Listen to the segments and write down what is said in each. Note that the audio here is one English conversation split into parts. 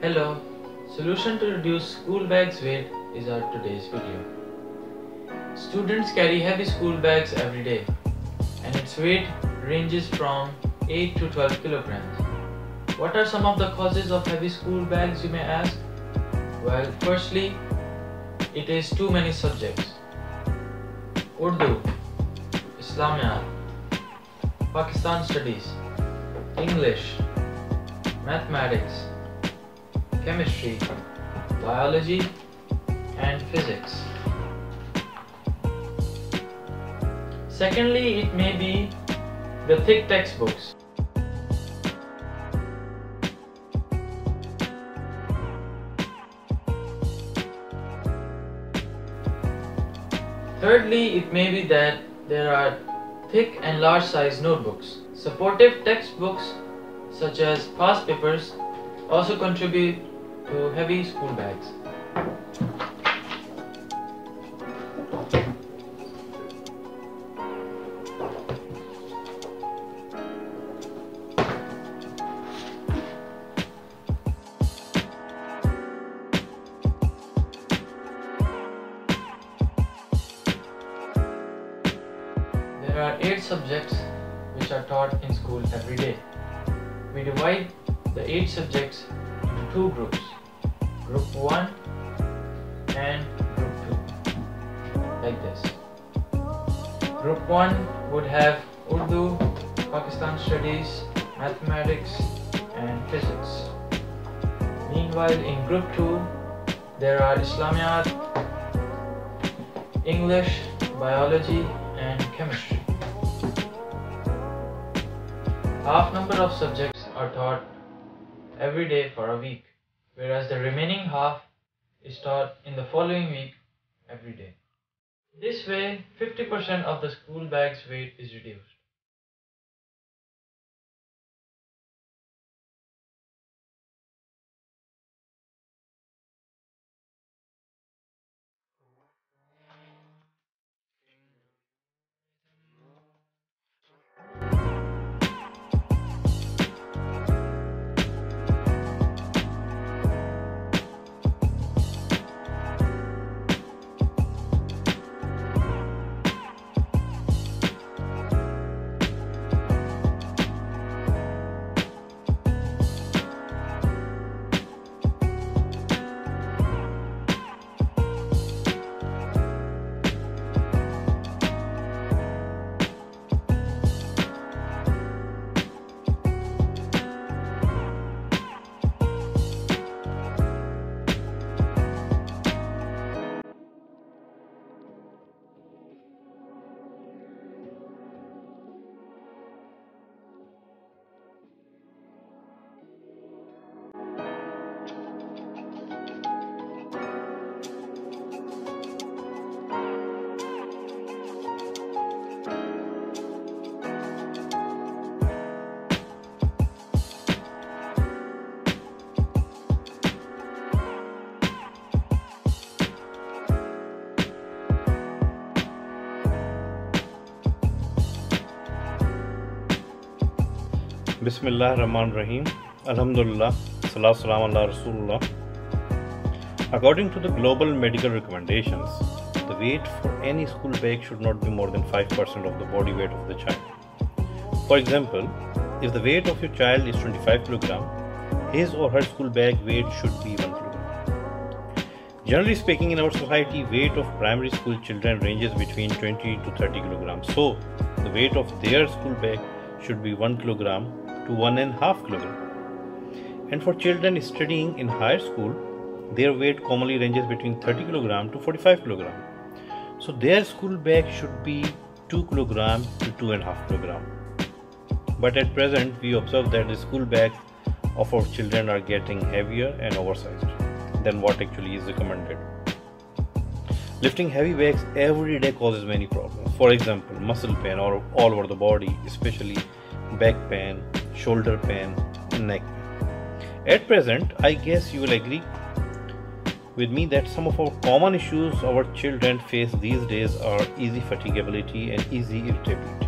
Hello, solution to reduce school bags weight is our today's video. Students carry heavy school bags every day and its weight ranges from 8 to 12 kilograms. What are some of the causes of heavy school bags, you may ask? Well, firstly, it is too many subjects. Urdu, Islamiyat, Pakistan studies, English, mathematics, chemistry, biology, and physics. Secondly, it may be the thick textbooks. Thirdly, it may be that there are thick and large size notebooks. Supportive textbooks such as past papers also contribute to heavy school bags. There are 8 subjects which are taught in school every day. We divide the 8 subjects into 2 groups, Group 1 and Group 2, like this. Group 1 would have Urdu, Pakistan studies, mathematics and physics. Meanwhile, in Group 2, there are Islamiyat, English, biology and chemistry. Half number of subjects are taught every day for a week, whereas the remaining half is taught in the following week every day. This way, 50% of the school bag's weight is reduced. Bismillah Rahman Rahim. Alhamdulillah. Salatu Salam ala Rasulullah. According to the global medical recommendations, the weight for any school bag should not be more than 5% of the body weight of the child. For example, if the weight of your child is 25 kg, his or her school bag weight should be 1 kg. Generally speaking, in our society, weight of primary school children ranges between 20 to 30 kg. So, the weight of their school bag should be 1 kg to 1.5 kg. And for children studying in higher school, their weight commonly ranges between 30 kg to 45 kg. So their school bag should be 2 kg to 2.5 kg. But at present, we observe that the school bags of our children are getting heavier and oversized than what actually is recommended. Lifting heavy bags every day causes many problems. For example, muscle pain all over the body, especially back pain, shoulder pain, and neck pain. At present, I guess you will agree with me that some of our common issues our children face these days are easy fatigability and easy irritability,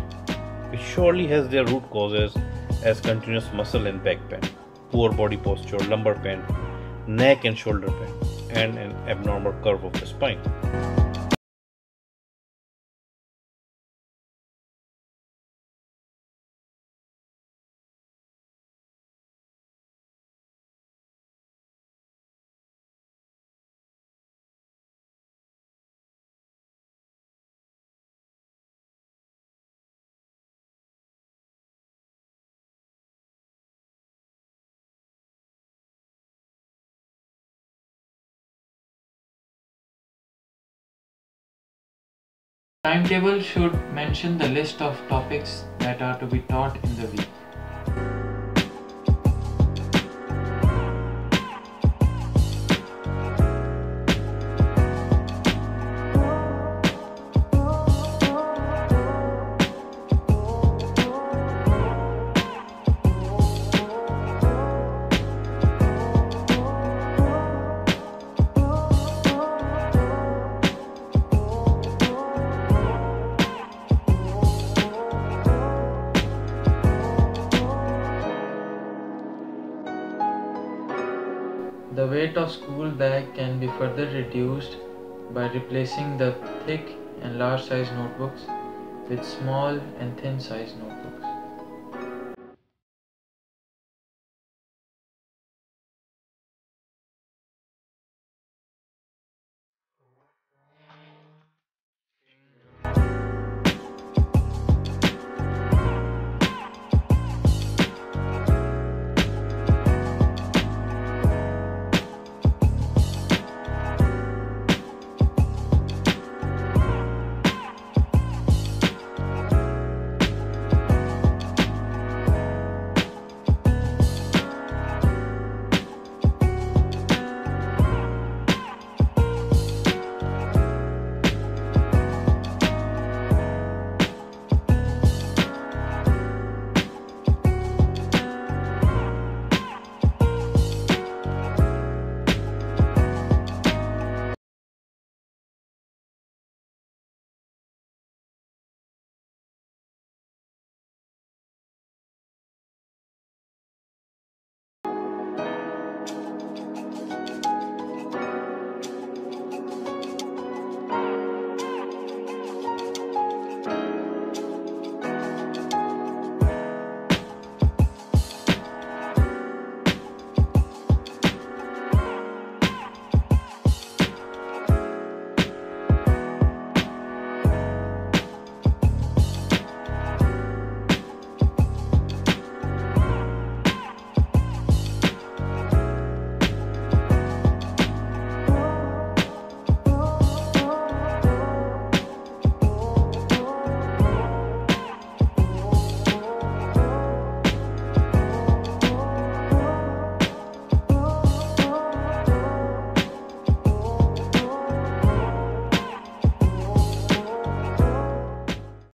which surely has their root causes as continuous muscle and back pain, poor body posture, lumbar pain, neck and shoulder pain, and an abnormal curve of the spine. Timetable should mention the list of topics that are to be taught in the week. The weight of school bag can be further reduced by replacing the thick and large size notebooks with small and thin size notebooks.